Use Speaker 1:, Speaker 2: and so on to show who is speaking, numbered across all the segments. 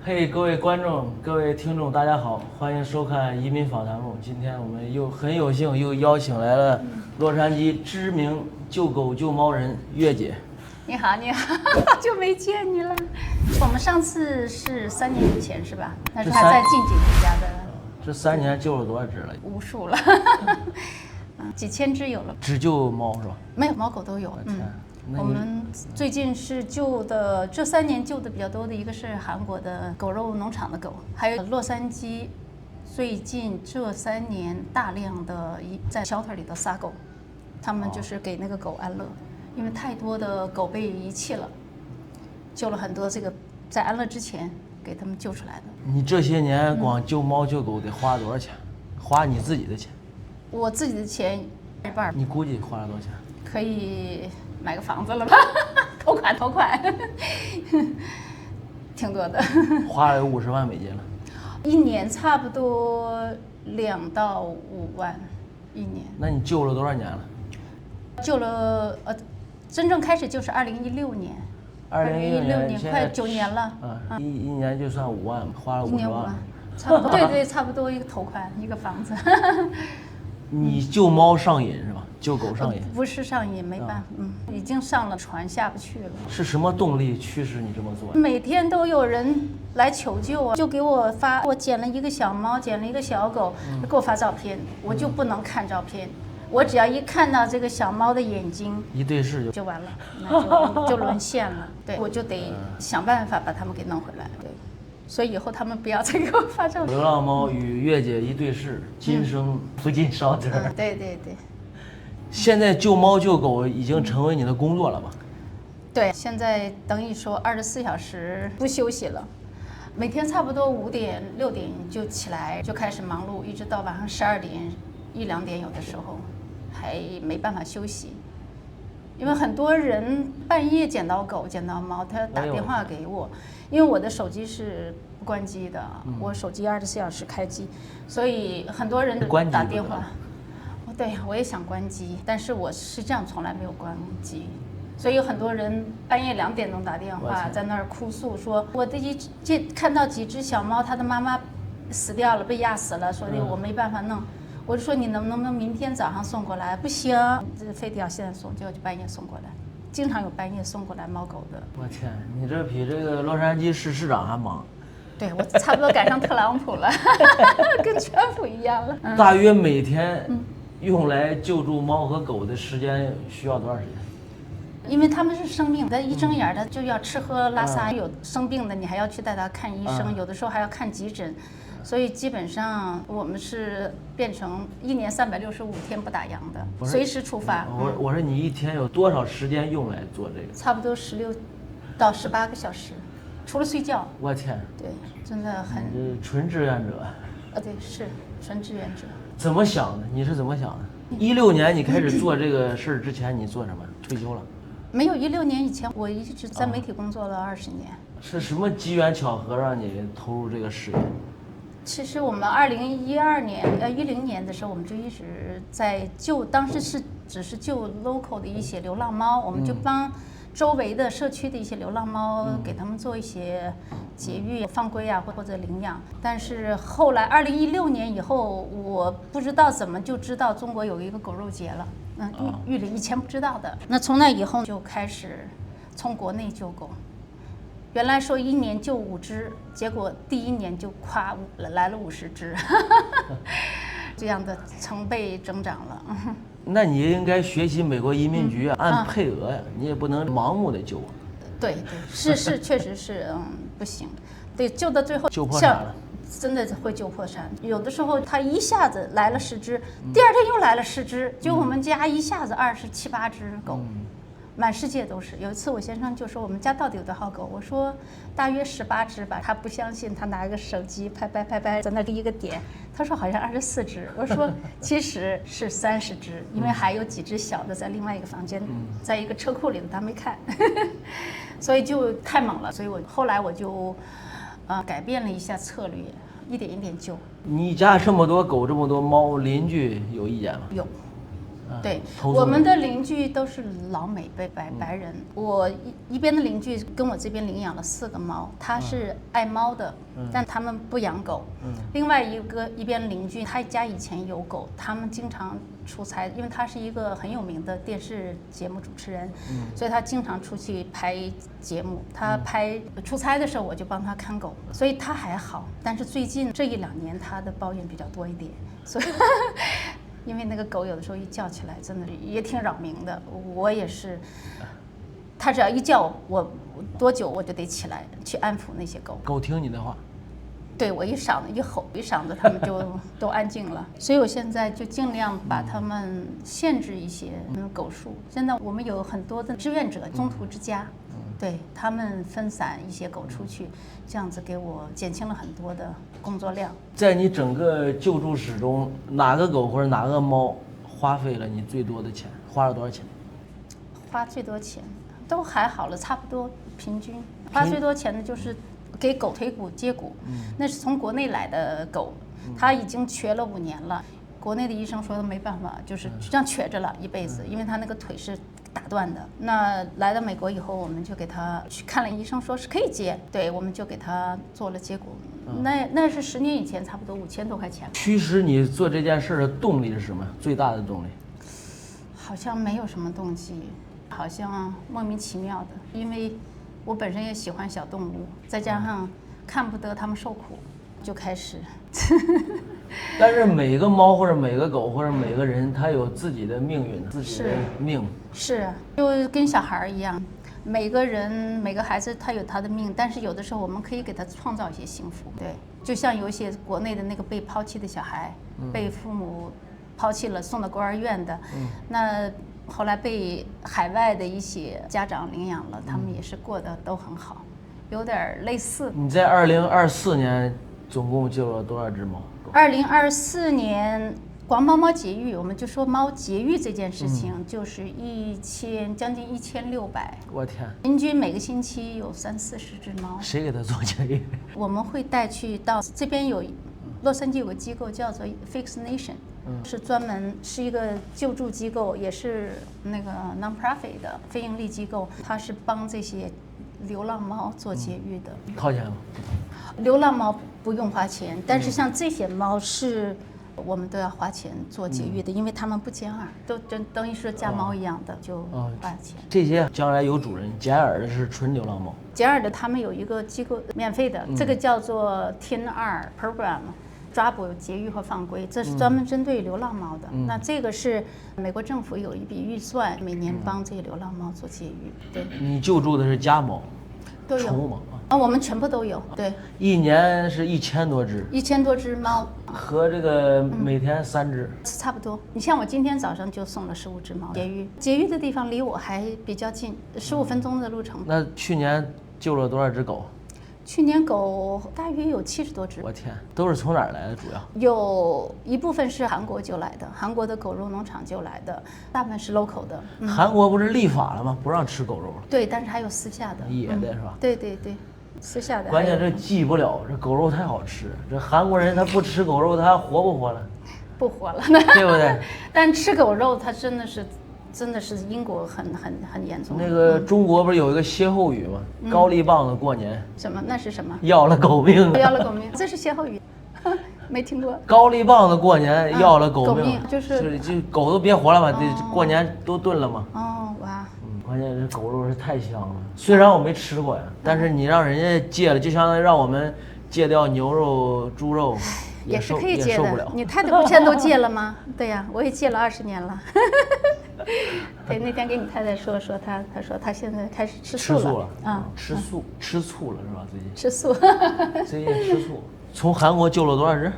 Speaker 1: 嘿，各位观众、各位听众，大家好，欢迎收看《移民访谈录》。今天我们又很有幸邀请来了洛杉矶知名救狗救猫人月姐。
Speaker 2: 你好，你好，好久没见你了。我们上次是3年以前是吧？那时候还在静姐姐家的。
Speaker 1: 这3年救了多少只了？
Speaker 2: 无数了，几千只有了。
Speaker 1: 只救猫是吧？
Speaker 2: 没有，猫狗都有。我们最近是救的，这3年救的比较多的一个是韩国的狗肉农场的狗，还有洛杉矶最近这3年大量的在 shelter 里的撒狗，他们就是给那个狗安乐，因为太多的狗被遗弃了，救了很多这个在安乐之前给他们救出来的。
Speaker 1: 你这些年光救猫救狗得花多少钱？花你自己的钱？
Speaker 2: 我自己的钱一半。
Speaker 1: 你估计花了多少钱？
Speaker 2: 可以买个房子了吧？头款，挺多的。
Speaker 1: 花了有50万美金了。
Speaker 2: 一年差不多2到5万，一年。
Speaker 1: 那你救了多少年了？
Speaker 2: 救了真正开始就是2016年。2016年快9年了。
Speaker 1: 一年就算5万，花了50万。
Speaker 2: 差不多。对，差不多一个头款，一个房子。
Speaker 1: 你救猫上瘾是吧？救狗上瘾？
Speaker 2: 不是上瘾，没办法，已经上了船下不去了。
Speaker 1: 是什么动力驱使你这么做？
Speaker 2: 每天都有人来求救啊，就给我发，我捡了一个小猫，捡了一个小狗，给我发照片，我就不能看照片，我只要一看到这个小猫的眼睛，
Speaker 1: 一对视
Speaker 2: 就完了，那就沦陷了。对，我就得想办法把它们给弄回来。对。所以以后他们不要再给我发照片。
Speaker 1: 流浪猫与月姐一对视，今生不尽烧字。
Speaker 2: 对。
Speaker 1: 现在救猫救狗已经成为你的工作了吧？
Speaker 2: 对，现在等于说24小时不休息了，每天差不多5点6点就起来就开始忙碌，一直到晚上12点1、2点，有的时候还没办法休息。因为很多人半夜捡到狗捡到猫，他打电话给我，因为我的手机是不关机的，我手机24小时开机，所以很多人打电话。对，我也想关机，但是我实际上从来没有关机，所以有很多人半夜2点钟打电话，在那儿哭诉说，我的看到几只小猫，它的妈妈死掉了，被压死了，所以我没办法弄。我就说你能不能明天早上送过来？不行，这非得要现在送，就要半夜送过来。经常有半夜送过来猫狗的。
Speaker 1: 我天，你这比这个洛杉矶市市长还忙。
Speaker 2: 对，我差不多赶上特朗普了，跟川普一样了。
Speaker 1: 大约每天用来救助猫和狗的时间需要多长时间？
Speaker 2: 因为他们是生病，他一睁眼他就要吃喝拉撒，有生病的你还要去带他看医生，有的时候还要看急诊。所以基本上我们是变成1年365天不打烊的，随时出发。
Speaker 1: 我说你一天有多少时间用来做这个？
Speaker 2: 差不多16到18个小时，除了睡觉。
Speaker 1: 我天！
Speaker 2: 对，真的很。
Speaker 1: 纯志愿者。
Speaker 2: 对，是纯志愿者。
Speaker 1: 怎么想的？你是怎么想的？16年你开始做这个事儿之前，你做什么？退休了？
Speaker 2: 没有，16年以前我一直在媒体工作了20年。
Speaker 1: 是什么机缘巧合让你投入这个事业？
Speaker 2: 其实我们10年的时候，我们就一直在救，当时只是救 local 的一些流浪猫，我们就帮周围的社区的一些流浪猫给他们做一些节育、放归啊，或者领养。但是后来2016年以后，我不知道怎么就知道中国有一个狗肉节了，玉林以前不知道的。那从那以后就开始从国内救狗。原来说1年救5只，结果第1年就夸来了50只，这样的成倍增长了。
Speaker 1: 那你应该学习美国移民局啊，按配额呀，你也不能盲目的救啊。
Speaker 2: 对，是，确实是，不行，对，救到最后
Speaker 1: 救破产了，
Speaker 2: 真的会救破产。有的时候他一下子来了10只，第2天又来了10只，就我们家一下子27、8只狗。满世界都是。有一次我先生就说我们家到底有多少狗？我说大约18只吧。他不相信，他拿一个手机拍，在那一个点，他说好像24只。我说其实是30只，因为还有几只小的在另外一个房间，在一个车库里的，他没看，所以就太猛了。所以后来我就改变了一下策略，一点一点救。
Speaker 1: 你家这么多狗，这么多猫，邻居有意见吗？
Speaker 2: 有。对，
Speaker 1: 投诉
Speaker 2: 我们的邻居都是老美白人。我一边的邻居跟我这边领养了4个猫，他是爱猫的，但他们不养狗。另外一边邻居，他家以前有狗，他们经常出差，因为他是一个很有名的电视节目主持人，所以他经常出去拍节目。他出差的时候，我就帮他看狗，所以他还好。但是最近这1、2年，他的抱怨比较多一点，所以。因为那个狗有的时候一叫起来，真的也挺扰民的。我也是，它只要一叫我多久我就得起来去安抚那些狗。
Speaker 1: 狗听你的话，
Speaker 2: 对我一嗓子一吼一嗓子，它们就都安静了。所以我现在就尽量把它们限制一些狗数。现在我们有很多的志愿者，中途之家。对他们分散一些狗出去，这样子给我减轻了很多的工作量。
Speaker 1: 在你整个救助史中，哪个狗或者哪个猫花费了你最多的钱？花了多少钱？
Speaker 2: 花最多钱都还好了，差不多平均。花最多钱的就是给狗腿骨接骨，那是从国内来的狗，它已经瘸了5年了。国内的医生说没办法，就是这样瘸着了一辈子，因为它那个腿是打断的。那来到美国以后，我们就给他去看了医生，说是可以接，对，我们就给他做了接骨。那是10年以前，差不多5000多块钱。
Speaker 1: 驱使你做这件事的动力是什么？最大的动力？
Speaker 2: 好像没有什么动机，好像莫名其妙的，因为我本身也喜欢小动物，再加上看不得它们受苦，就开始。
Speaker 1: 但是每个猫或者每个狗或者每个人，他有自己的命运，自己的命。
Speaker 2: 是，就跟小孩一样，每个人每个孩子他有他的命，但是有的时候我们可以给他创造一些幸福。对，就像有一些国内的那个被抛弃的小孩，被父母抛弃了，送到孤儿院的，那后来被海外的一些家长领养了，他们也是过得都很好，有点类似。
Speaker 1: 你在2024年总共救了多少只猫
Speaker 2: ？2024年光猫绝育，我们就说猫绝育这件事情，就是将近1600。
Speaker 1: 我天！
Speaker 2: 平均每个星期有30-40只猫。
Speaker 1: 谁给它做绝育？
Speaker 2: 我们会带去到这边洛杉矶有个机构叫做 Fix Nation，是专门是一个救助机构，也是那个 non-profit 的非盈利机构，它是帮这些流浪猫做绝育的。
Speaker 1: 掏钱吗？
Speaker 2: 流浪猫不用花钱，但是像这些猫是我们都要花钱做绝育的，因为它们不剪耳，都等于是家猫一样的，就花钱。
Speaker 1: 这些将来有主人，剪耳的是纯流浪猫。
Speaker 2: 剪耳的他们有一个机构免费的，这个叫做 TNR Program。抓捕、绝育和放归，这是专门针对流浪猫的。那这个是美国政府有一笔预算，每年帮这些流浪猫做绝育。对，
Speaker 1: 你救助的是家猫，
Speaker 2: 都有
Speaker 1: 宠物猫
Speaker 2: 啊，我们全部都有。对，
Speaker 1: 一年是1000多只
Speaker 2: ，1000多只猫，
Speaker 1: 和这个每天3只，
Speaker 2: 差不多。你像我今天早上就送了15只猫绝育，绝育的地方离我还比较近，15分钟的路程。
Speaker 1: 那去年救了多少只狗？
Speaker 2: 去年狗大约有70多只。
Speaker 1: 我天，都是从哪儿来的？主要
Speaker 2: 有一部分是韩国救来的，韩国的狗肉农场救来的，大部分是 local 的。
Speaker 1: 韩国不是立法了吗？不让吃狗肉了。
Speaker 2: 对，但是还有私下的
Speaker 1: 野的是吧？
Speaker 2: 对对对，私下的。
Speaker 1: 关键这记不了，这狗肉太好吃。这韩国人他不吃狗肉，他还活不活了？
Speaker 2: 不活了，
Speaker 1: 对不对？
Speaker 2: 但吃狗肉，它真的是因果很严重。
Speaker 1: 那个中国不是有一个歇后语吗？高丽棒子过年。
Speaker 2: 什么？那是什么？
Speaker 1: 要了狗命。
Speaker 2: 要了狗命，这是歇后语，没听过。
Speaker 1: 高丽棒子过年要了狗命，
Speaker 2: 就是
Speaker 1: 狗都别活了嘛，这过年都炖了嘛。
Speaker 2: 哦，哇。
Speaker 1: 关键这狗肉是太香了，虽然我没吃过呀，但是你让人家戒了，就相当于让我们戒掉牛肉、猪肉。
Speaker 2: 也是可以戒的，你太太不全都戒了吗？对呀，我也戒了20年了。对，那天给你太太说，她说她现在开始吃素了。
Speaker 1: 吃醋了是吧？最近
Speaker 2: 吃素。
Speaker 1: 最近吃素。从韩国救了多少只？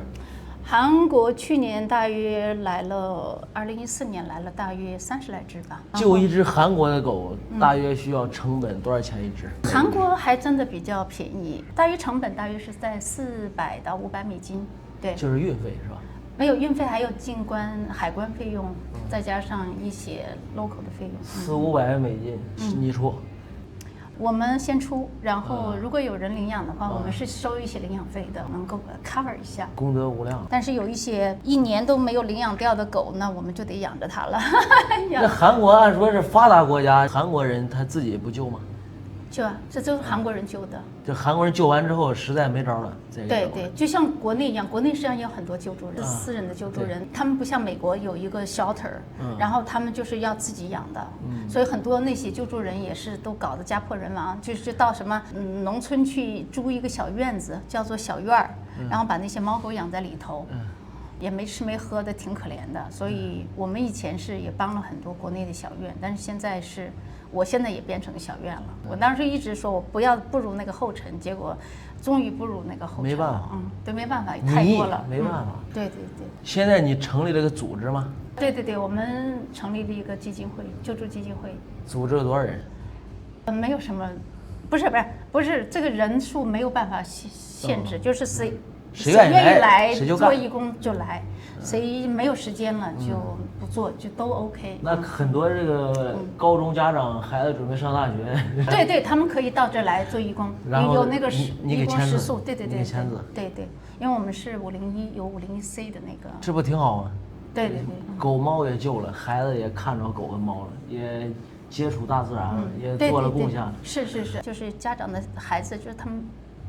Speaker 2: 韩国去年大约来了，2014年来了大约30来只吧。
Speaker 1: 救一只韩国的狗大约需要成本多少钱一只？
Speaker 2: 韩国还真的比较便宜，大约成本大约是在400到500美金。对，
Speaker 1: 就是运费是吧？
Speaker 2: 没有运费，还有进关海关费用，再加上一些 local 的费用。
Speaker 1: 400-500美金，你出？
Speaker 2: 我们先出，然后如果有人领养的话，我们是收一些领养费的，能够 cover 一下，
Speaker 1: 功德无量。
Speaker 2: 但是有一些1年都没有领养掉的狗，那我们就得养着它了。
Speaker 1: 那韩国按说是发达国家，韩国人他自己不救吗？
Speaker 2: 救啊，这都是韩国人救的。
Speaker 1: 这韩国人救完之后实在没招了，
Speaker 2: 对对，就像国内一样，国内实际上也有很多救助人，私人的救助人，他们不像美国有一个 shelter，然后他们就是要自己养的，所以很多那些救助人也是都搞得家破人亡，就是到什么农村去租一个小院子，叫做小院儿，然后把那些猫狗养在里头。也没吃没喝的，挺可怜的。所以我们以前是也帮了很多国内的小院，但是现在是，我现在也变成小院了。我当时一直说我不要步入那个后尘，结果终于步入那个后尘。
Speaker 1: 没办法，
Speaker 2: 对，没办法，太多了，
Speaker 1: 没办法。
Speaker 2: 对对对。
Speaker 1: 现在你成立了个组织吗？
Speaker 2: 对对对，我们成立了一个基金会，救助基金会。
Speaker 1: 组织有多少人？
Speaker 2: 没有什么，不是，这个人数没有办法限制，就是谁愿意来做义工就来，谁没有时间了就不做，就都 OK。
Speaker 1: 那很多这个高中家长孩子准备上大学，
Speaker 2: 对对，他们可以到这来做义工，有那个义工时速，对对对，
Speaker 1: 签字，
Speaker 2: 对对，因为我们是501有501C 的那个，
Speaker 1: 这不挺好吗？
Speaker 2: 对对对，
Speaker 1: 狗猫也救了，孩子也看着狗跟猫了，也接触大自然了，也做了贡献。
Speaker 2: 是，就是家长的孩子，就是他们。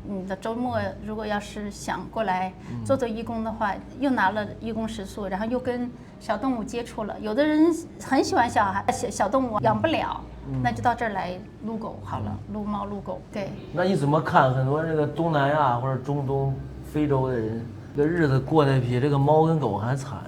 Speaker 2: 你的周末如果要是想过来做义工的话，又拿了义工食宿，然后又跟小动物接触了。有的人很喜欢小动物，养不了，那就到这儿来撸狗好了，撸猫撸狗。对。
Speaker 1: 那你怎么看很多这个东南亚或者中东、非洲的人，这日子过得比这个猫跟狗还惨？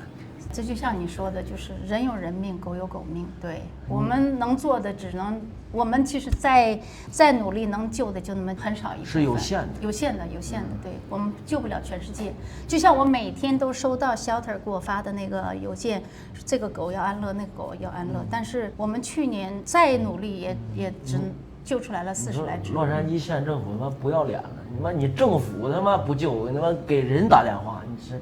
Speaker 2: 这就像你说的，就是人有人命，狗有狗命。对，我们能做的只能，我们其实再努力，能救的就那么很少一部分，
Speaker 1: 是有限的，
Speaker 2: 有限的。对，我们救不了全世界。就像我每天都收到 shelter 给我发的那个邮件，这个狗要安乐，那个狗要安乐。但是我们去年再努力也只救出来了40来只。
Speaker 1: 洛杉矶县政府他妈不要脸了，你政府他妈不救，他妈给人打电话，你是。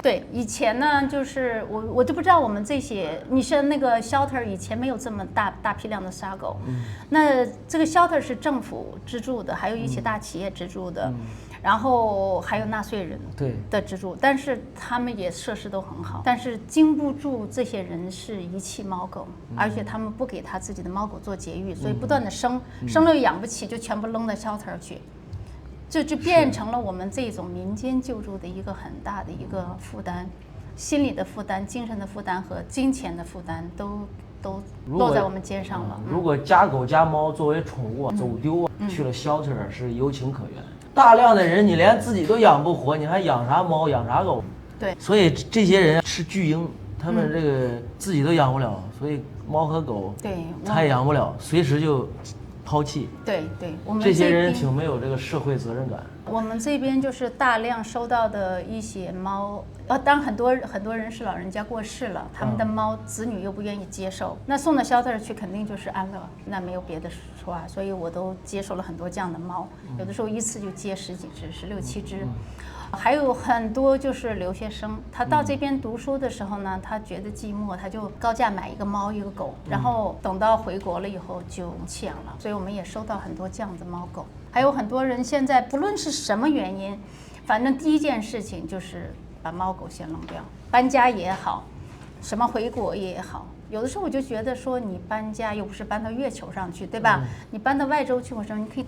Speaker 2: 对，以前呢，就是我就不知道我们这些，你是那个 shelter 以前没有这么大批量的杀狗，那这个 shelter 是政府资助的，还有一些大企业资助的，然后还有纳税人的资助，但是他们也设施都很好，但是经不住这些人是遗弃猫狗，而且他们不给他自己的猫狗做节育，所以不断的生了又养不起，就全部扔到 shelter 去。就变成了我们这种民间救助的一个很大的一个负担，心理的负担、精神的负担和金钱的负担都落在我们肩上了。
Speaker 1: 如果家狗家猫作为宠物走丢去了 shelter 是有情可原。大量的人你连自己都养不活，你还养啥猫养啥狗？
Speaker 2: 对，
Speaker 1: 所以这些人是巨婴，他们这个自己都养不了，所以猫和狗他也养不了，随时就。抛弃，
Speaker 2: 对，我们
Speaker 1: 这些人挺没有这个社会责任感。
Speaker 2: 我们这边就是大量收到的一些猫，当然很多人是老人家过世了，他们的猫子女又不愿意接受，那送到 shelter 去肯定就是安乐，那没有别的说啊，所以我都接受了很多这样的猫，有的时候一次就接10几只、16、17只。还有很多就是留学生，他到这边读书的时候呢，他觉得寂寞，他就高价买一个猫一个狗，然后等到回国了以后就弃养了。所以我们也收到很多这样的猫狗。还有很多人现在不论是什么原因，反正第一件事情就是把猫狗先扔掉，搬家也好，什么回国也好。有的时候我就觉得说，你搬家又不是搬到月球上去，对吧？你搬到外州去，我说你可以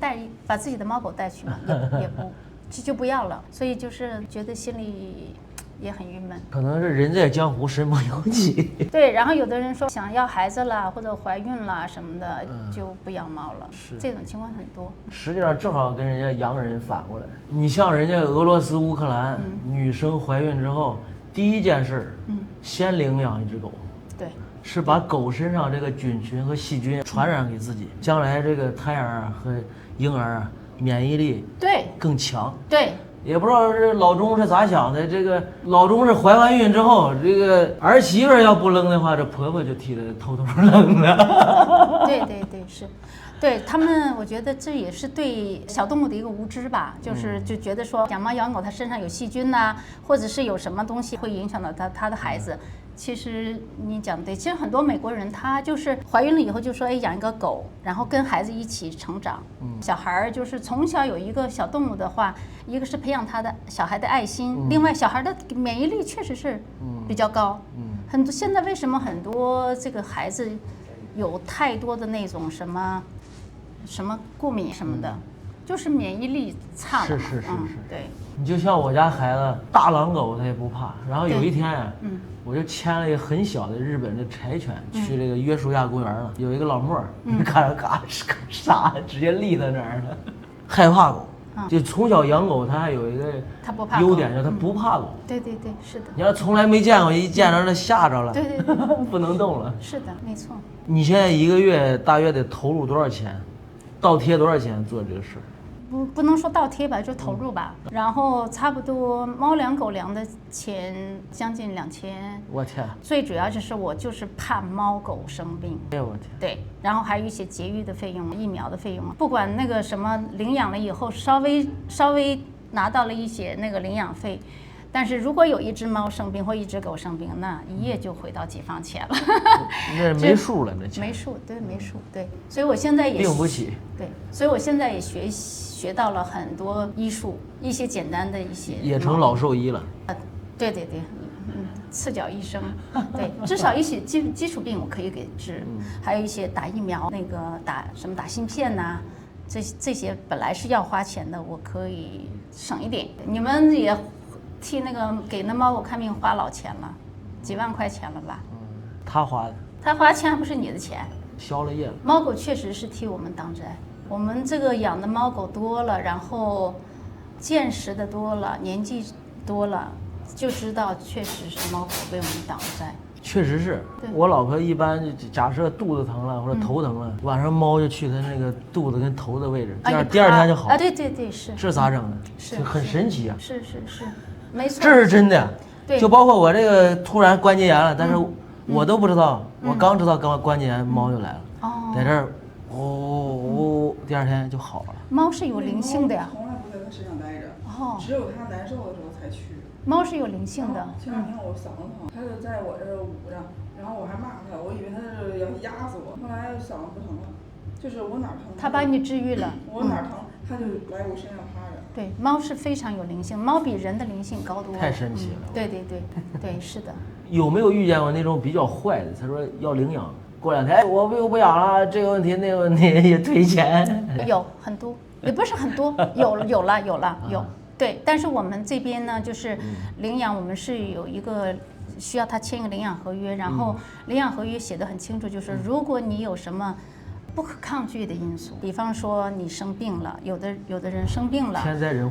Speaker 2: 把自己的猫狗带去嘛，也不。就不要了，所以就是觉得心里也很郁闷。
Speaker 1: 可能是人在江湖身不由己。
Speaker 2: 对，然后有的人说想要孩子了或者怀孕了什么的，就不养猫了。是这种情况很多。实
Speaker 1: 际上正好跟人家洋人反过来。你像人家俄罗斯、乌克兰，女生怀孕之后，第一件事，先领养一只狗。
Speaker 2: 对，
Speaker 1: 是把狗身上这个菌群和细菌传染给自己，将来这个胎儿和婴儿免疫力更强。
Speaker 2: 对，
Speaker 1: 也不知道这老钟是咋想的。这个老钟是怀完孕之后，这个儿媳妇要不扔的话，这婆婆就替她偷偷扔了。
Speaker 2: 对，是。对他们，我觉得这也是对小动物的一个无知吧，就觉得说养猫养狗它身上有细菌呐，或者是有什么东西会影响到它的孩子，其实你讲的对，其实很多美国人他就是怀孕了以后就说，哎，养一个狗，然后跟孩子一起成长。小孩儿就是从小有一个小动物的话，一个是培养他的小孩的爱心，另外小孩的免疫力确实是比较高。很多现在为什么很多这个孩子有太多的那种什么过敏什么的，就是免疫力差了嘛。
Speaker 1: 是，
Speaker 2: 对。
Speaker 1: 你就像我家孩子，大狼狗它也不怕。然后有一天啊，我就牵了一个很小的日本的柴犬去这个约书亚公园了，有一个老莫儿，看着嘎傻，直接立在那儿了，害怕狗。就从小养狗，它还有一个优点，就是它不怕狗。
Speaker 2: 对，是的。
Speaker 1: 你要从来没见过，一见着它吓着了，
Speaker 2: 对，
Speaker 1: 不能动了。
Speaker 2: 是的，没错。
Speaker 1: 你现在一个月大约得投入多少钱？倒贴多少钱做这个事？
Speaker 2: 不能说倒贴吧，就投入吧。然后差不多猫粮狗粮的钱将近2000。
Speaker 1: 我天！
Speaker 2: 最主要就是我就是怕猫狗生病。
Speaker 1: 哎呦我天！
Speaker 2: 对，然后还有一些节育的费用、疫苗的费用，不管那个什么领养了以后，稍微拿到了一些那个领养费。但是如果有一只猫生病或一只狗生病，那一夜就回到解放前了。
Speaker 1: 那没数了，那钱
Speaker 2: 没数，对，没数，对。所以我现在也
Speaker 1: 病不起。
Speaker 2: 对，所以我现在也学到了很多医术，一些简单的一些。
Speaker 1: 也成老兽医了。
Speaker 2: 对，赤脚医生，对，至少一些基础病我可以给治，还有一些打疫苗，那个打芯片呐，这些本来是要花钱的，我可以省一点。你们也替那个给那猫狗看病花老钱了，几万块钱了吧？
Speaker 1: 他花的。
Speaker 2: 他花钱还不是你的钱？
Speaker 1: 消了业了。
Speaker 2: 猫狗确实是替我们挡灾，我们这个养的猫狗多了，然后见识的多了，年纪多了，就知道确实是猫狗为我们挡灾。
Speaker 1: 确实是我老婆一般假设肚子疼了或者头疼了，晚上猫就去她那个肚子跟头的位置，第二天就好。
Speaker 2: 对，是。
Speaker 1: 这咋整的？
Speaker 2: 是
Speaker 1: 很神奇啊。
Speaker 2: 是，没错。
Speaker 1: 这是真的。
Speaker 2: 对。
Speaker 1: 就包括我这个突然关节炎了，但是我都不知道，我刚知道关节炎，猫就来了。在这儿，第二天就好了。
Speaker 2: 猫是有灵性的呀。
Speaker 3: 从来不在它身上待着，只有它难受的时候才去。
Speaker 2: 猫是有灵性的。
Speaker 3: 前两天我嗓子疼，它就在我这儿捂着，然后我还骂它，我以为它是要压死我，后来嗓子不疼了，就是我哪儿疼，
Speaker 2: 它把你治愈了。
Speaker 3: 我哪儿疼，它就来我身上趴着。
Speaker 2: 对，猫是非常有灵性，猫比人的灵性高多了。
Speaker 1: 太神奇了。
Speaker 2: 对，是的。
Speaker 1: 有没有遇见过那种比较坏的？他说要领养，过2天我又不养了，这个问题那个问题也退钱。
Speaker 2: 有很多，也不是很多，有了。对，但是我们这边呢，就是领养，我们是有一个需要他签一个领养合约，然后领养合约写得很清楚，就是如果你有什么不可抗拒的因素，比方说你生病了，有的人生病了，
Speaker 1: 天灾人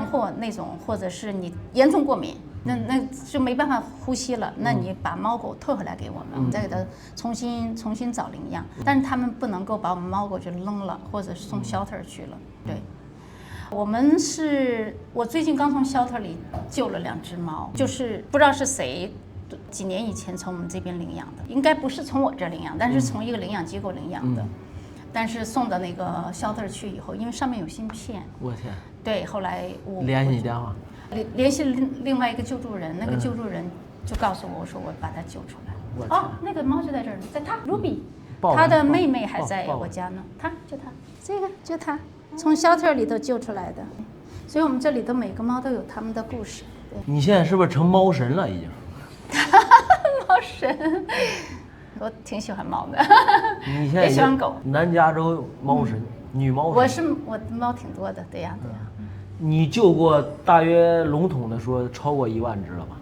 Speaker 1: 祸
Speaker 2: 那种，或者是你严重过敏，那就没办法呼吸了，那你把猫狗退回来给我们，我们再给它重新找领养，但是他们不能够把我们猫狗就扔了，或者是送 shelter 去了，对。我最近刚从 shelter 里救了2只猫，就是不知道是谁几年以前从我们这边领养的，应该不是从我这儿领养，但是从一个领养机构领养的，但是送到那个 shelter 去以后，因为上面有芯片，
Speaker 1: 我天，
Speaker 2: 对，后来我
Speaker 1: 联系你电话，
Speaker 2: 联系另外一个救助人，那个救助人就告诉我说我把它救出来。哦，那个猫就在这儿，在它 Ruby， 它的妹妹还在我家呢，这个就它。从 shelter 里头救出来的，所以我们这里的每个猫都有他们的故事。对，
Speaker 1: 你现在是不是成猫神了已经？
Speaker 2: 猫神，我挺喜欢猫的。
Speaker 1: 你现在
Speaker 2: 也喜欢狗。
Speaker 1: 南加州猫神，女猫神。
Speaker 2: 我的猫挺多的，对呀。
Speaker 1: 你救过大约笼统的说超过1万只了吧？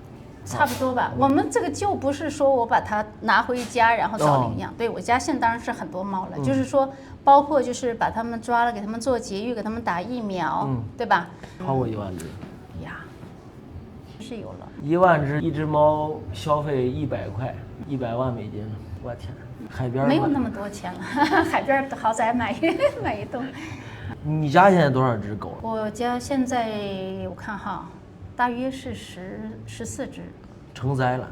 Speaker 2: 差不多吧。我们这个救不是说我把它拿回家然后找领养，对我家现在当然是很多猫了，就是说包括就是把它们抓了，给它们做节育，给它们打疫苗，对吧？
Speaker 1: 超过1万只。
Speaker 2: 呀，是有了。
Speaker 1: 1万只，一只猫消费100块，100万美金，我天！海边
Speaker 2: 没有那么多钱了，海边豪宅买一栋。
Speaker 1: 你家现在多少只狗？
Speaker 2: 我家现在我看哈。大约是14只，
Speaker 1: 成灾了，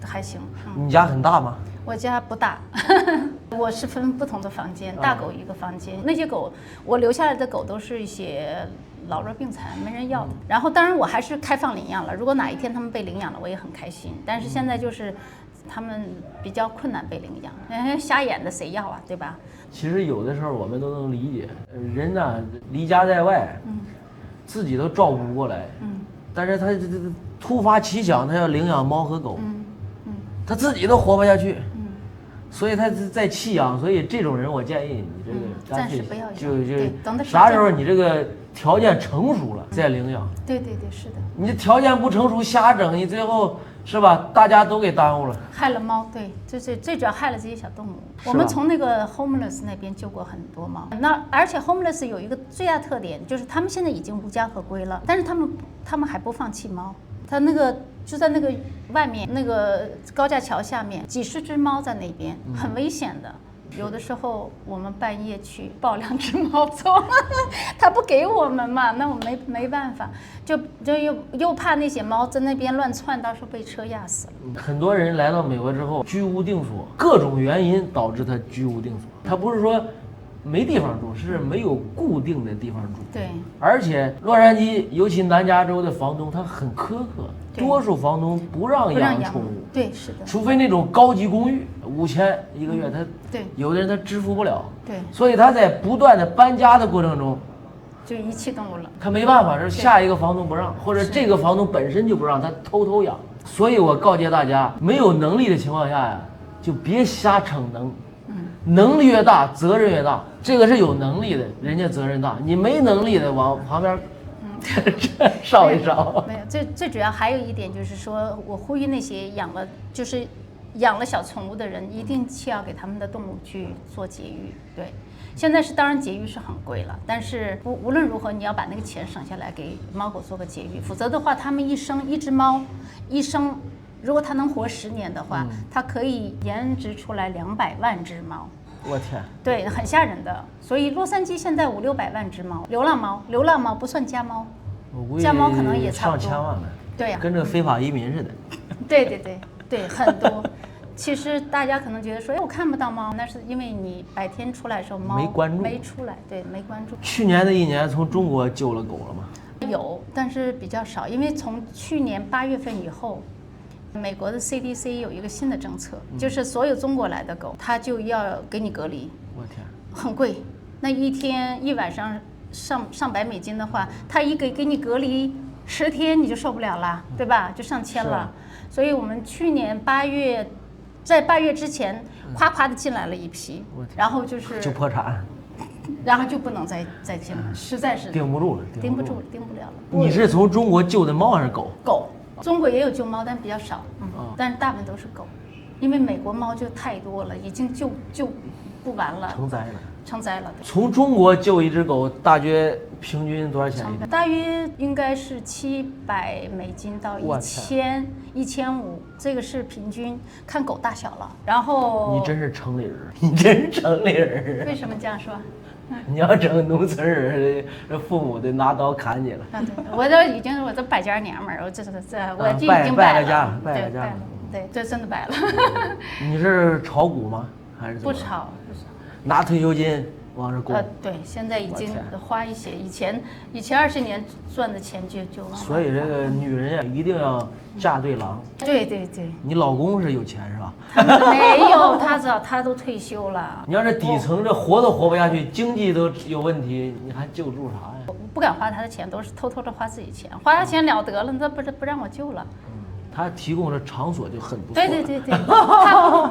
Speaker 2: 还行。
Speaker 1: 你家很大吗？
Speaker 2: 我家不大，我是分不同的房间，大狗一个房间，那些狗我留下来的狗都是一些老弱病残，没人要的。然后当然我还是开放领养了，如果哪一天他们被领养了，我也很开心。但是现在就是他们比较困难被领养，瞎眼的谁要啊，对吧？
Speaker 1: 其实有的时候我们都能理解，人呢离家在外，自己都照顾不过来，但是他突发奇想，他要领养猫和狗，他自己都活不下去，所以他在弃养。所以这种人，我建议你这个
Speaker 2: 暂时不要养，
Speaker 1: 就啥时候你这个条件成熟了再领养。
Speaker 2: 对，是的。
Speaker 1: 你这条件不成熟瞎整，你最后是吧？大家都给耽误了，
Speaker 2: 害了猫。对，最主要害了这些小动物。我们从那个 homeless 那边救过很多猫。那而且 homeless 有一个最大特点，就是他们现在已经无家可归了，但是他们还不放弃猫。他那个就在那个外面那个高架桥下面，几十只猫在那边，很危险的。有的时候我们半夜去抱2只猫走，他不给我们嘛，那我没办法，就又怕那些猫在那边乱窜，到时候被车压死了。
Speaker 1: 很多人来到美国之后居无定所，各种原因导致他居无定所。他不是说没地方住，是没有固定的地方住。
Speaker 2: 对，
Speaker 1: 而且洛杉矶尤其南加州的房东他很苛刻，多数房东不让养宠物。
Speaker 2: 对，是的。
Speaker 1: 除非那种高级公寓，5000一个月，他
Speaker 2: 对
Speaker 1: 有的人他支付不了。
Speaker 2: 对，
Speaker 1: 所以他在不断的搬家的过程中，
Speaker 2: 就遗弃动物了。
Speaker 1: 他没办法，是下一个房东不让，或者这个房东本身就不让他偷养。所以我告诫大家，没有能力的情况下呀，就别瞎逞能。能力越大，责任越大。这个是有能力的，人家责任大；你没能力的，往旁边烧一烧。
Speaker 2: 没有，最主要还有一点就是说，我呼吁那些养了小宠物的人，一定要给他们的动物去做节育。对，现在当然节育是很贵了，但是无论如何，你要把那个钱省下来给猫狗做个节育，否则的话，它们一只猫一生。如果它能活10年的话，它可以研植出来200万只猫。
Speaker 1: 我天！
Speaker 2: 对，很吓人的。所以洛杉矶现在500-600万只猫，流浪猫不算家猫，家猫可能也差不多。
Speaker 1: 上千万呢。
Speaker 2: 对呀，
Speaker 1: 跟这个非法移民似的。
Speaker 2: 对，很多。其实大家可能觉得说，哎，我看不到猫，那是因为你白天出来的时候猫没出来，对，没关注。
Speaker 1: 去年的一年，从中国救了狗了吗？
Speaker 2: 有，但是比较少，因为从去年8月份以后。美国的 CDC 有一个新的政策，就是所有中国来的狗，它就要给你隔离。
Speaker 1: 我天，
Speaker 2: 很贵，那一晚上上百美金的话，它给你隔离10天，你就受不了了，对吧？就上千了。所以我们去年8月，在8月之前，夸的进来了一批，然后就
Speaker 1: 破产，
Speaker 2: 然后就不能再进了，实在是
Speaker 1: 盯不住了，
Speaker 2: 盯不了了。
Speaker 1: 你是从中国救的猫还是狗？
Speaker 2: 狗。中国也有救猫，但比较少，但是大部分都是狗，因为美国猫就太多了，已经救不完了，成灾了。
Speaker 1: 从中国救一只狗，大约平均多少钱一天？
Speaker 2: 大约应该是700美金到1000、1500，这个是平均，看狗大小了。然后
Speaker 1: 你真是城里人，你真是城里人。
Speaker 2: 为什么这样说？
Speaker 1: 你要整农村人，父母得拿刀砍你了。
Speaker 2: 对，我都败家娘们儿，我就已经败了家，对，这真的败了。
Speaker 1: 你是炒股吗？还是
Speaker 2: 不炒？
Speaker 1: 拿退休金往这供？
Speaker 2: 对，现在已经花一些，以前20年赚的钱就往。
Speaker 1: 所以这个女人呀，一定要嫁对郎。
Speaker 2: 对。
Speaker 1: 你老公是有钱是吧？
Speaker 2: 没有，他都退休了。
Speaker 1: 你要是底层这活都活不下去，经济都有问题，你还救助啥呀？
Speaker 2: 不敢花他的钱，都是偷偷的花自己钱，花他钱了得了，那不让我救了。
Speaker 1: 他提供的场所就很不错。
Speaker 2: 对，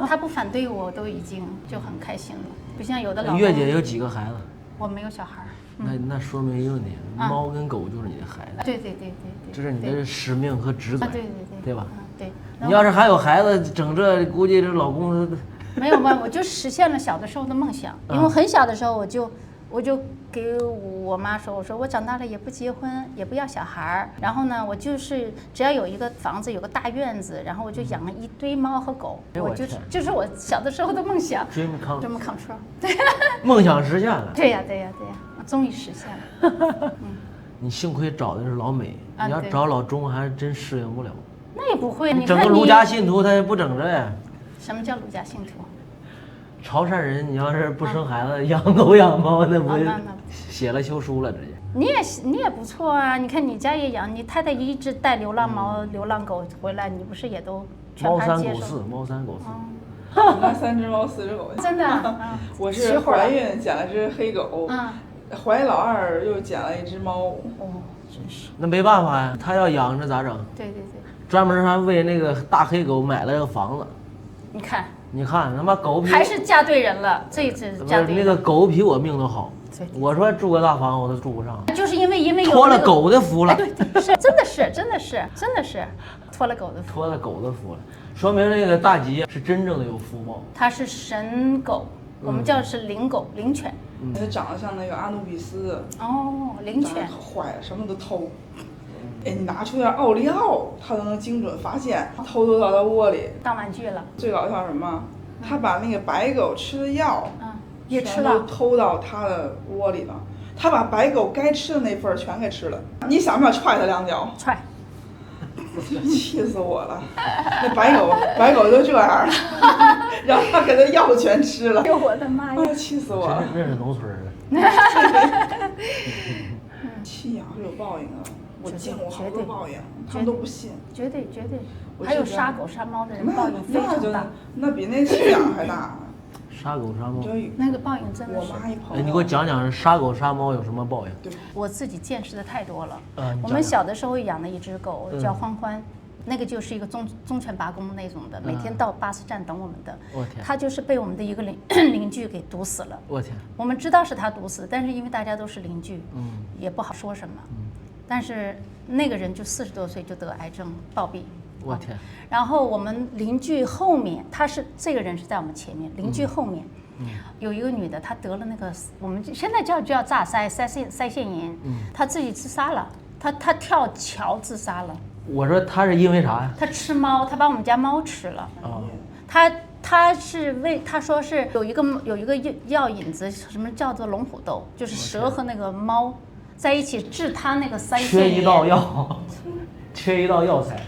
Speaker 2: 他不反对我，都已经就很开心了。不像有的老公。
Speaker 1: 月姐有几个孩子？
Speaker 2: 我没有小孩。
Speaker 1: 那说明一个问题，猫跟狗就是你的孩子。
Speaker 2: 对，
Speaker 1: 这是你的使命和职责。对吧？
Speaker 2: 对。
Speaker 1: 你要是还有孩子，整这估计这老公
Speaker 2: 没有吧？我就实现了小的时候的梦想，因为很小的时候我就给我妈说，我说我长大了也不结婚，也不要小孩儿，然后呢，我就是只要有一个房子，有个大院子，然后我就养了一堆猫和狗，我就是我小的时候的梦想。
Speaker 1: Dream come
Speaker 2: true， 对，
Speaker 1: 梦想实现了。
Speaker 2: 对呀，终于实现了。
Speaker 1: 你幸亏找的是老美，你要找老中还真适应不了。
Speaker 2: 那也不会，你
Speaker 1: 整个儒家信徒他也不整这呀。
Speaker 2: 什么叫儒家信徒？
Speaker 1: 潮汕人，你要是不生孩子，养狗养猫，那不写了休书了直接。
Speaker 2: 你也不错啊，你看你家也养，你太太一直带流浪猫、流浪狗回来，你不是也都全盘接受？
Speaker 1: 猫三狗四。
Speaker 3: 那3只猫4只狗。
Speaker 2: 真的。
Speaker 3: 我是怀孕捡了只黑狗，怀老二又捡了1只猫。
Speaker 2: 哦，真是。
Speaker 1: 那没办法呀，他要养着咋整？
Speaker 2: 对。
Speaker 1: 专门还为那个大黑狗买了个房子。你看，他妈狗
Speaker 2: 还是嫁对人了，这一次嫁对人。
Speaker 1: 那个狗比我命都好。我说住个大房我都住不上，
Speaker 2: 就是因为有
Speaker 1: 托了狗的福了。
Speaker 2: 对，是真的是托了狗的
Speaker 1: 福了，说明那个大吉是真正的有福报。
Speaker 2: 它是神狗，我们叫是灵狗、灵犬。
Speaker 3: 它长得像那个阿努比斯。
Speaker 2: 哦，灵犬。
Speaker 3: 坏，什么都偷。哎，你拿出点奥利奥，它都能精准发现，偷到它窝里
Speaker 2: 当玩具了。
Speaker 3: 最搞笑什么？他把那个白狗吃的药，
Speaker 2: 也吃了，
Speaker 3: 都偷到他的窝里了。他把白狗该吃的那份全给吃了。你想不想踹他2脚？
Speaker 2: 踹！
Speaker 3: 气死我了！那白狗都这样了，让他给他药全吃了。
Speaker 2: 哎呦我的妈呀！
Speaker 3: 气死我了！
Speaker 1: 这是农村的。
Speaker 3: 弃养是有报应的。我见过好多报应，他们都不信。
Speaker 2: 绝对。还有杀狗杀猫的人报应非常大，
Speaker 3: 那比那弃养还大。
Speaker 1: 杀狗杀猫，
Speaker 2: 那个报应真的是。
Speaker 3: 我妈一朋友。
Speaker 1: 你给我讲讲杀狗杀猫有什么报应？
Speaker 3: 对，
Speaker 2: 我自己见识的太多了。我们小的时候养的一只狗叫欢欢，那个就是一个忠犬八公那种的，每天到巴士站等我们的。
Speaker 1: 我天！
Speaker 2: 它就是被我们的一个邻居给毒死了。
Speaker 1: 我天！
Speaker 2: 我们知道是他毒死，但是因为大家都是邻居，也不好说什么。但是那个人就40多岁就得癌症暴毙。
Speaker 1: 我天！
Speaker 2: 然后我们邻居后面，这个人是在我们前面，邻居后面，有一个女的，她得了那个我们现在叫炸腮腺炎，她自己自杀了，她跳桥自杀了。
Speaker 1: 我说她是因为啥呀？
Speaker 2: 她吃猫，她把我们家猫吃了。她说是有一个药引子，什么叫做龙虎斗，就是蛇和那个猫在一起治她那个腮腺炎。
Speaker 1: 缺一道药材。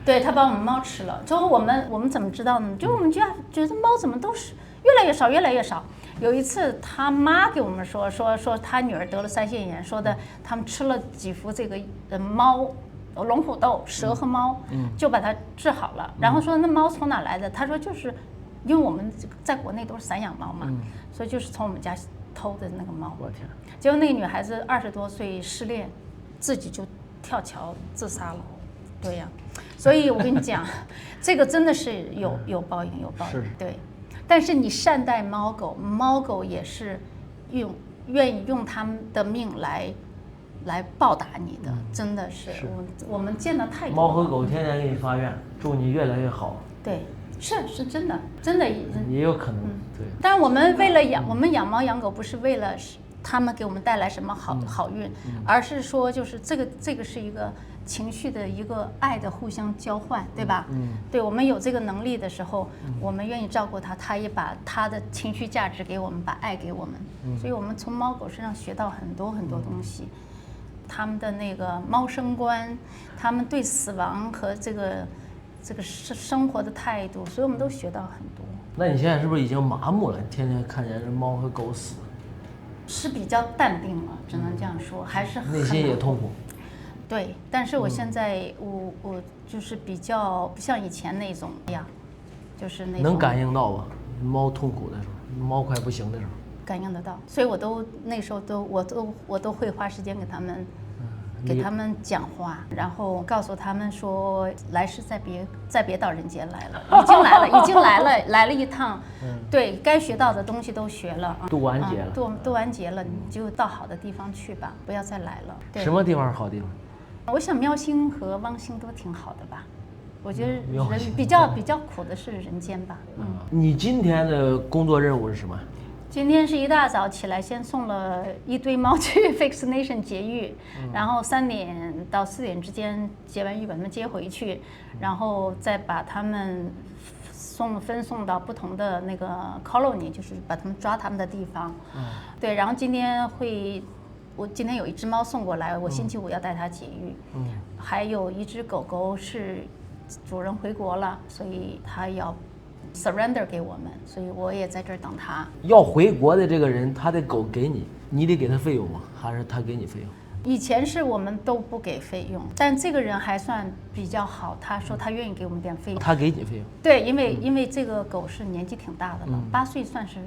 Speaker 2: 对，他把我们猫吃了。之后我们怎么知道呢？就我们觉得猫怎么都是越来越少。有一次他妈给我们说他女儿得了腮腺炎，说的他们吃了几副这个猫龙虎斗蛇和猫，就把它治好了。然后说那猫从哪来的？他说就是因为我们在国内都是散养猫嘛，所以就是从我们家偷的那个猫。
Speaker 1: 我天！
Speaker 2: 结果那个女孩子20多岁失恋，自己就跳桥自杀了。对呀，所以我跟你讲，这个真的是有报应，
Speaker 1: 是
Speaker 2: 对。但是你善待猫狗，猫狗也是愿意用他们的命来报答你的，真的是我们见的太多了。
Speaker 1: 猫和狗天天给你发愿，祝你越来越好。
Speaker 2: 对，是真的
Speaker 1: 也有可能。对。
Speaker 2: 但是我们为了我们养猫养狗不是为了他们给我们带来什么好运，而是说就是这个是一个情绪的一个爱的互相交换，对吧？对，我们有这个能力的时候，我们愿意照顾他，他也把他的情绪价值给我们，把爱给我们。所以我们从猫狗身上学到很多东西，他们的那个猫生观，他们对死亡和这个生活的态度，所以我们都学到很多。
Speaker 1: 那你现在是不是已经麻木了？天天看见猫和狗死，
Speaker 2: 是比较淡定了，只能这样说，还是
Speaker 1: 内心也痛苦。
Speaker 2: 对，但是我现在我就是比较不像以前那种呀，就是那种
Speaker 1: 能感应到吧？猫痛苦的时候，猫快不行的时候，
Speaker 2: 感应得到。所以那时候我都会花时间给他们讲话，然后告诉他们说来世再别到人间来了，已经来了一趟，对该学到的东西都学了，
Speaker 1: 渡完劫了，
Speaker 2: 渡完劫了，你就到好的地方去吧，不要再来了。对，
Speaker 1: 什么地方是好地方？
Speaker 2: 我想喵星和汪星都挺好的吧。我觉得人比较苦的是人间吧。
Speaker 1: 你今天的工作任务是什么？
Speaker 2: 今天是一大早起来，先送了一堆猫去 vaccination 节育，然后3点到4点之间节完育把它们接回去，然后再把它们分送到不同的那个 colony， 就是把它们抓它们的地方。对，然后我今天有一只猫送过来，我星期5要带它节育。还有一只狗狗是主人回国了，所以它要 surrender 给我们，所以我也在这儿等他。
Speaker 1: 要回国的这个人，他的狗给你，你得给他费用吗？还是他给你费用？
Speaker 2: 以前是我们都不给费用，但这个人还算比较好，他说他愿意给我们点费用。
Speaker 1: 他给你费用？
Speaker 2: 对，因为这个狗是年纪挺大的了，8岁算是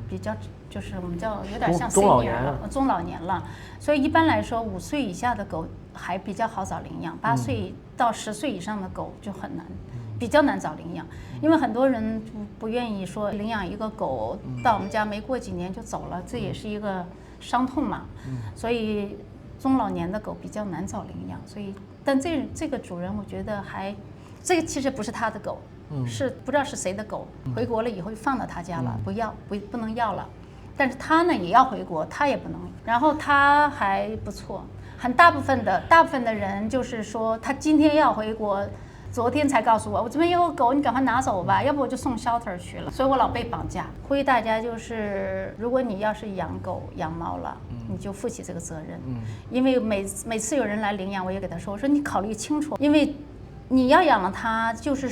Speaker 2: 比较，就是我们叫有点像 senior 了，中老年了。所以一般来说，5岁以下的狗还比较好找领养，8岁到10岁以上的狗就很难。比较难找领养，因为很多人不愿意说领养一个狗到我们家没过几年就走了，这也是一个伤痛嘛。所以中老年的狗比较难找领养，所以但这个主人我觉得这个其实不是他的狗，是不知道是谁的狗，回国了以后就放到他家了，不能要了。但是他呢也要回国，他也不能。然后他还不错，大部分的人就是说他今天要回国。昨天才告诉我这边有个狗，你赶快拿走吧，要不我就送 shelter 去了。所以我老被绑架。呼吁大家就是，如果你要是养狗养猫了，你就负起这个责任。因为每次有人来领养，我也给他说，我说你考虑清楚，因为你要养了它就是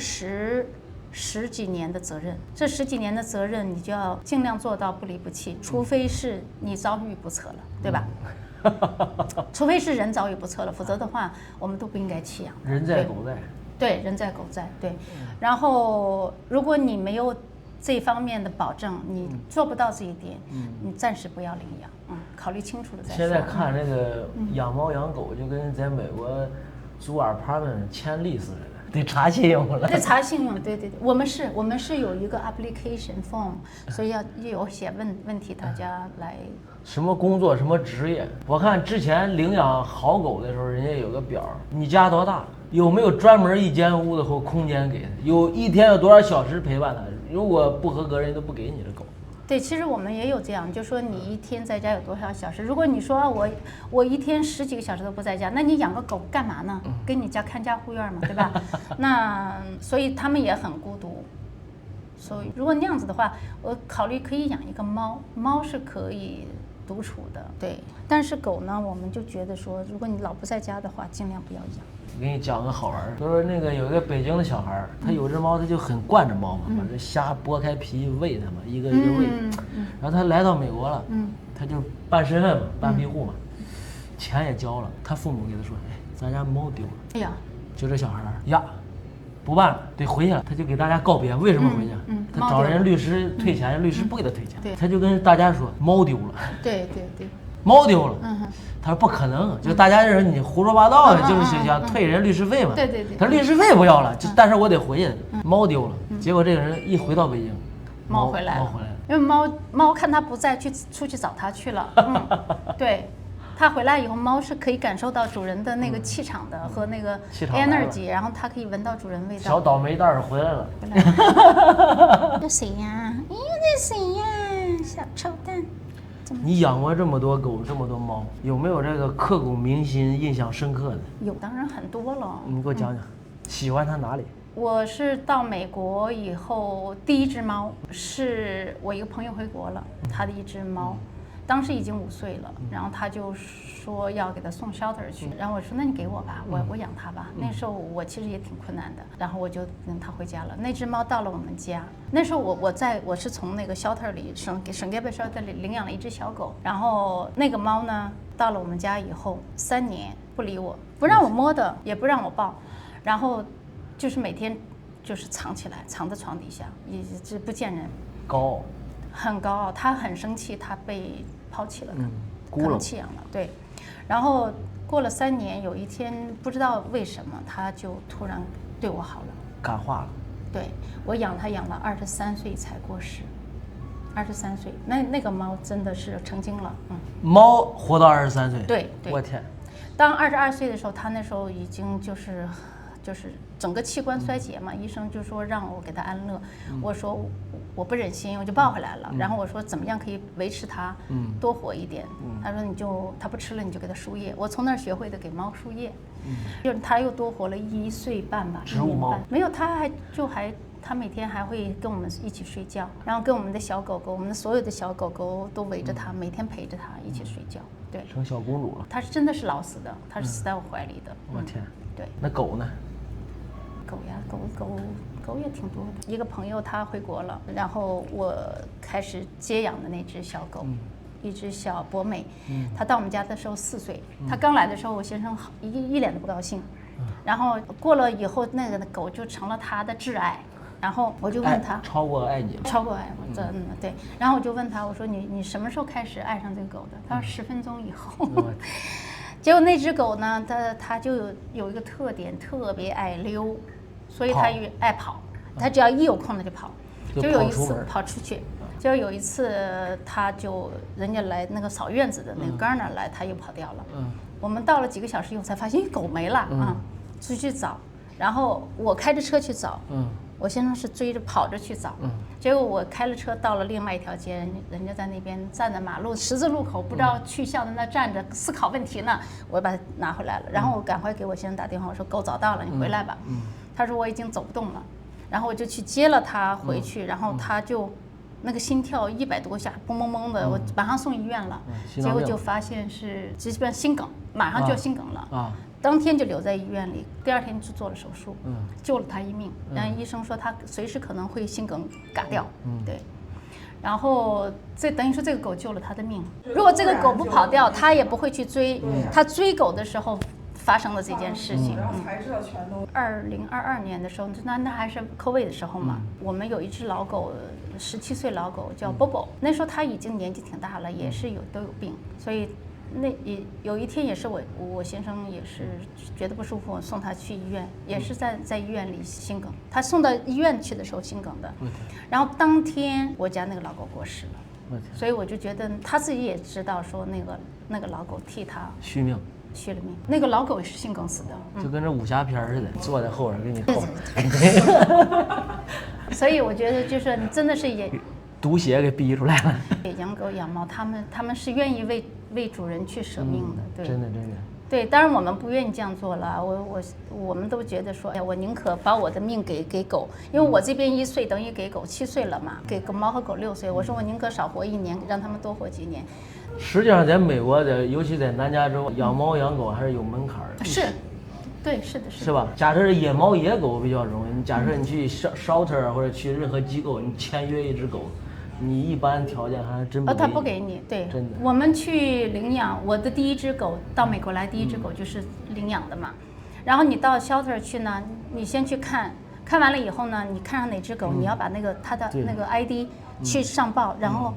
Speaker 2: 十几年的责任，这10几年的责任你就要尽量做到不离不弃，除非是你遭遇不测了，对吧？除非是人遭遇不测了，否则的话我们都不应该弃养。
Speaker 1: 人在狗在。
Speaker 2: 对，人在狗在，对。然后，如果你没有这方面的保证，你做不到这一点，你暂时不要领养，考虑清楚了再说。
Speaker 1: 现在看这个养猫养狗，就跟在美国租apartment签利似的。得查信用了，
Speaker 2: 对，查信用，对，我们是有一个 application form， 所以要有写问题，大家来。
Speaker 1: 什么工作，什么职业？我看之前领养好狗的时候，人家有个表，你家多大，有没有专门一间屋子或空间给他，有一天有多少小时陪伴他，如果不合格，人家都不给你的狗。
Speaker 2: 对，其实我们也有这样，就说你一天在家有多少小时？如果你说我一天10几个小时都不在家，那你养个狗干嘛呢？给你家看家护院嘛，对吧？那所以他们也很孤独。所以如果那样子的话，我考虑可以养一个猫，猫是可以独处的，对。但是狗呢，我们就觉得说，如果你老不在家的话，尽量不要养。
Speaker 1: 我给你讲个好玩儿，就是那个有一个北京的小孩儿，他有只猫，他就很惯着猫嘛，把这虾剥开皮喂它嘛，一个一个喂。然后他来到美国了，他就办身份嘛，办庇护嘛，钱也交了，他父母给他说，哎，咱家猫丢了。哎呀，就这小孩儿呀，不办了，得回去了。他就给大家告别，为什么回去？他找人律师退钱，律师不给他退钱，他就跟大家说猫丢了。
Speaker 2: 对。
Speaker 1: 猫丢了，他说不可能，就大家认为你胡说八道，就是想退人律师费嘛。
Speaker 2: 对。
Speaker 1: 他说律师费不要了，但是我得回去。猫丢了，结果这个人一回到北京，
Speaker 2: 猫回来了，因为猫看他不在，出去找他去了。对，他回来以后，猫是可以感受到主人的那个气场的和那个 energy， 然后它可以闻到主人味道。
Speaker 1: 小倒霉蛋儿回来了。
Speaker 2: 这谁呀？哎，这谁呀？小臭蛋。
Speaker 1: 你养过这么多狗，这么多猫，有没有这个刻骨铭心、印象深刻的？
Speaker 2: 有，当然很多了。
Speaker 1: 你给我讲讲，喜欢它哪里？
Speaker 2: 我是到美国以后，第一只猫是我一个朋友回国了，他的一只猫，当时已经5岁了，然后他就说要给他送 shelter 去，然后我说那你给我吧，我养它吧。那时候我其实也挺困难的，然后我就领它回家了。那只猫到了我们家，那时候我是从那个 shelter 里省 Gable shelter 里领养了一只小狗，然后那个猫呢到了我们家以后3年不理我，不让我摸的，也不让我抱，然后就是每天就是藏起来，藏在床底下，一直不见人。
Speaker 1: 高傲，
Speaker 2: 很高傲，他很生气，他被抛弃了，可能弃养了，对。然后过了3年，有一天不知道为什么，他就突然对我好了，
Speaker 1: 感化了。对，
Speaker 2: 我养它养了23岁才过世，23岁，那个猫真的是成精了，
Speaker 1: 猫活到23岁，
Speaker 2: 对，
Speaker 1: 我天。
Speaker 2: 当22岁的时候，它那时候已经就是整个器官衰竭嘛，医生就说让我给它安乐，我说我不忍心，我就抱回来了。然后我说怎么样可以维持它多活一点？他说它不吃了，你就给它输液。我从那儿学会的给猫输液，就是它又多活了1岁半吧。
Speaker 1: 植物猫
Speaker 2: 没有，它每天还会跟我们一起睡觉，然后跟我们的小狗狗，我们的所有的小狗狗都围着它，每天陪着它一起睡觉。对，
Speaker 1: 成小公主了。
Speaker 2: 它是真的是老死的，它是死在我怀里的。
Speaker 1: 我天。
Speaker 2: 对。
Speaker 1: 那狗呢？
Speaker 2: 狗呀，狗狗也挺多的。一个朋友他回国了，然后我开始接养的那只小狗，一只小博美，它到我们家的时候4岁，它刚来的时候我先生一脸的不高兴，然后过了以后那个狗就成了他的挚爱。然后我就问他，
Speaker 1: 超过爱你，
Speaker 2: 超过爱我，真的对。然后我就问他，我说你什么时候开始爱上这个狗的？他说10分钟以后。结果那只狗呢，它就有一个特点，特别爱溜，所以它也爱跑。它只要一有空它就跑。就有一次跑出去，就有一次人家来那个扫院子的那个gardener来，它又跑掉了。我们到了几个小时以后才发现，狗没了啊，出去找。然后我开着车去找。我先生是追着跑着去找，结果我开了车到了另外一条街，人家在那边站在马路十字路口，不知道去向的那站着思考问题呢。我把它拿回来了，然后我赶快给我先生打电话，我说狗找到了，你回来吧。他说我已经走不动了，然后我就去接了他回去，然后他就那个心跳100多下，嘣嘣嘣的，我马上送医院了，结果就发现是基本心梗，马上就要心梗了。当天就留在医院里，第2天就做了手术，救了他一命。然后医生说他随时可能会心梗嘎掉，对。然后这等于说这个狗救了他的命。如果这个狗不跑掉，他也不会去追。他追狗的时候发生了这件事情。
Speaker 3: 然后才知道全都。
Speaker 2: 2022年的时候，那还是 COVID 的时候嘛，我们有一只老狗，17岁老狗叫 Bobo， 那时候他已经年纪挺大了，也是都有病，所以。那有一天也是我先生也是觉得不舒服，我送他去医院，也是在医院里心梗。他送到医院去的时候心梗的，然后当天我家那个老狗过世了，所以我就觉得他自己也知道说那个老狗替他
Speaker 1: 续了
Speaker 2: 命。那个老狗也是心梗死的，
Speaker 1: 就跟这武侠片似的，坐在后边给你后。
Speaker 2: 所以我觉得就是你真的是也。
Speaker 1: 毒血给逼出来了。
Speaker 2: 养狗养猫，他们是愿意为主人去舍命的，对，
Speaker 1: 真的。
Speaker 2: 对，当然我们不愿意这样做了。我们都觉得说，哎呀，我宁可把我的命给狗，因为我这边1岁等于给狗7岁了嘛，给猫和狗6岁。我说我宁可少活1年，让他们多活几年。
Speaker 1: 实际上，在美国尤其在南加州，养猫养狗还是有门槛的。
Speaker 2: 是。对，是的，
Speaker 1: 是吧？假设野猫野狗比较容易，你假设你去 shelter 或者去任何机构，你签约一只狗。你一般条件还真不给你。
Speaker 2: 他不给你，对，
Speaker 1: 真的。
Speaker 2: 我们去领养，我的第1只狗到美国来，第1只狗就是领养的嘛。然后你到 shelter 去呢，你先去看完了以后呢，你看上哪只狗，你要把它的那个 ID 去上报，然后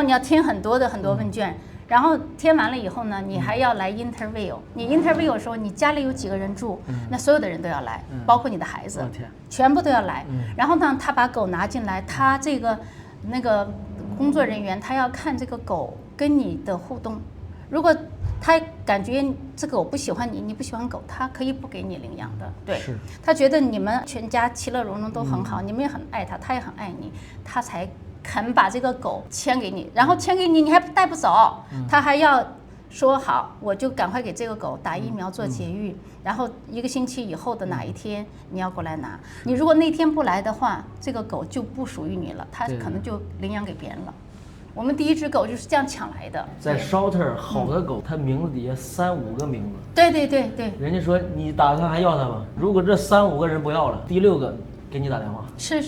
Speaker 2: 你要填很多问卷，然后填完了以后呢，你还要来 interview。你 interview 的时候，你家里有几个人住，那所有的人都要来，包括你的孩子，全部都要来。然后呢，他把狗拿进来，他那个工作人员他要看这个狗跟你的互动，如果他感觉这个狗不喜欢你，你不喜欢狗，他可以不给你领养的。对，他觉得你们全家其乐融融都很好，你们也很爱他，他也很爱你，他才肯把这个狗签给你。然后签给你，你还带不走，他还要说好，我就赶快给这个狗打疫苗做节育，然后1个星期以后的哪一天你要过来拿。你如果那天不来的话，这个狗就不属于你了，它可能就领养给别人了。我们第1只狗就是这样抢来的。在
Speaker 1: shelter 好的狗，它名字底下3、5个名字。
Speaker 2: 对。人
Speaker 1: 家说你打算还要它吗？如果这3、5个人不要了，第6个给你打电话。
Speaker 2: 是。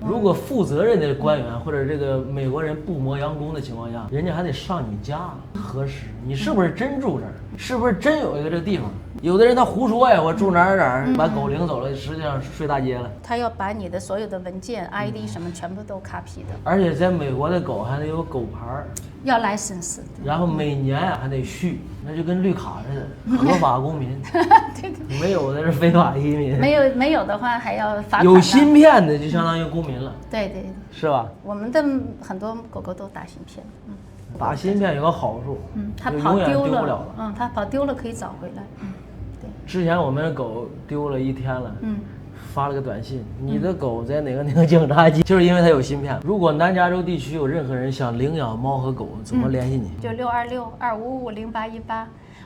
Speaker 1: 如果负责任的官员或者这个美国人不磨洋工的情况下，人家还得上你家核实你是不是真住这儿，是不是真有一个这个地方。有的人他胡说呀，我住哪儿，把狗领走了，实际上睡大街了。
Speaker 2: 他要把你的所有的文件、ID 什么全部都 copy 的。
Speaker 1: 而且在美国的狗还得有狗牌，
Speaker 2: 要 license，
Speaker 1: 然后每年还得续，那就跟绿卡似的，合法公民。
Speaker 2: 对。
Speaker 1: 没有的是非法移民。
Speaker 2: 没有的话还要罚款。
Speaker 1: 有芯片的就相当于公民了。
Speaker 2: 对。
Speaker 1: 是吧？
Speaker 2: 我们的很多狗狗都打芯片。
Speaker 1: 打芯片有个好处，
Speaker 2: 它跑丢了，它跑丢了可以找回来。对。之
Speaker 1: 前我们狗丢了1天了，发了个短信，你的狗在哪个警察局？就是因为它有芯片。如果南加州地区有任何人想领养猫和狗，怎么联系你？
Speaker 2: 就626-255-0818，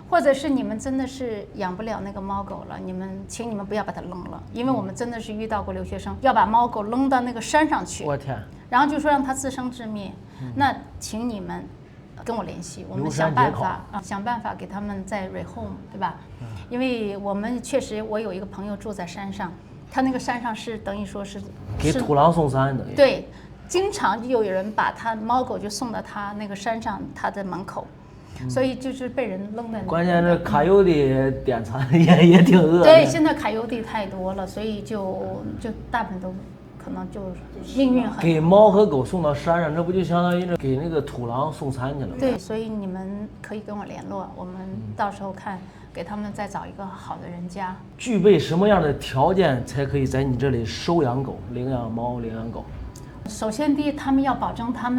Speaker 2: 或者是你们真的是养不了那个猫狗了，请你们不要把它扔了，因为我们真的是遇到过留学生要把猫狗扔到那个山上去，
Speaker 1: 我天，
Speaker 2: 然后就说让它自生自灭。那请你们跟我联系，我们想办法给他们再 rehome， 对吧？因为我们确实，我有一个朋友住在山上，他那个山上是等于说是
Speaker 1: 给土狼送山的。
Speaker 2: 对，经常就有人把他猫狗就送到他那个山上他的门口。所以就是被人扔在那。
Speaker 1: 关键是卡尤的点餐也挺饿的。
Speaker 2: 对，现在卡尤的太多了，所以就大部分都可能就命运很。
Speaker 1: 给猫和狗送到山上，这不就相当于给那个土狼送餐去了吗？
Speaker 2: 对，所以你们可以跟我联络，我们到时候看给他们再找一个好的人家。
Speaker 1: 具备什么样的条件才可以在你这里收养狗、领养猫、领养狗？
Speaker 2: 首先，第一，他们要保证他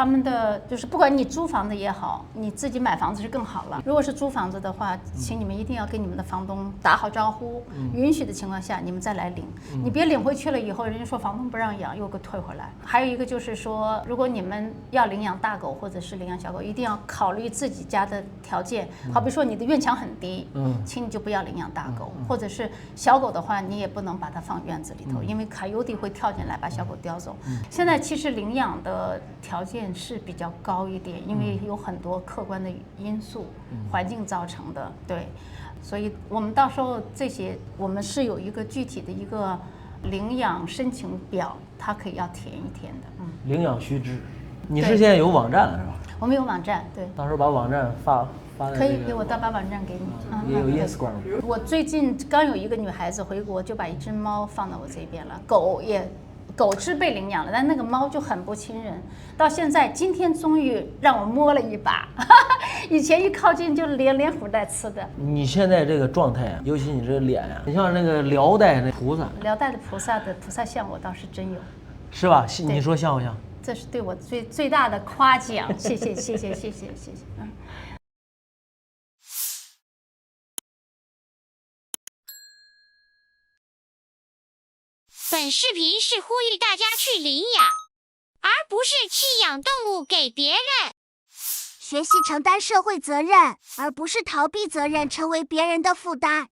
Speaker 2: 们的就是不管你租房子也好，你自己买房子是更好了。如果是租房子的话，请你们一定要跟你们的房东打好招呼，允许的情况下你们再来领。你别领回去了以后，人家说房东不让养，又给退回来。还有一个就是说，如果你们要领养大狗或者是领养小狗，一定要考虑自己家的条件。好比说你的院墙很低，请你就不要领养大狗，或者是小狗的话，你也不能把它放院子里头，因为卡尤迪会跳进来把小狗叼走。现在其实领养的条件是比较高一点，因为有很多客观的因素，环境造成的，对，所以我们到时候这些我们是有一个具体的一个领养申请表，它可以要填一填的，
Speaker 1: 领养须知，你是现在有网站了是吧？
Speaker 2: 我们有网站，对，
Speaker 1: 到时候把网站发在
Speaker 2: 可以给我到把网站给你，
Speaker 1: 也有 Instagram。
Speaker 2: 我最近刚有一个女孩子回国，就把一只猫放到我这边了，狗是被领养了，但那个猫就很不亲人。到现在，今天终于让我摸了一把，以前一靠近就连虎带吃的。
Speaker 1: 你现在这个状态啊，尤其你这脸啊，你像那个辽代那菩萨，
Speaker 2: 辽代的菩萨像我倒是真有，
Speaker 1: 是吧？你说像不像？
Speaker 2: 这是对我最大的夸奖，谢谢。
Speaker 4: 本视频是呼吁大家去领养，而不是去养动物给别人。
Speaker 5: 学习承担社会责任，而不是逃避责任，成为别人的负担。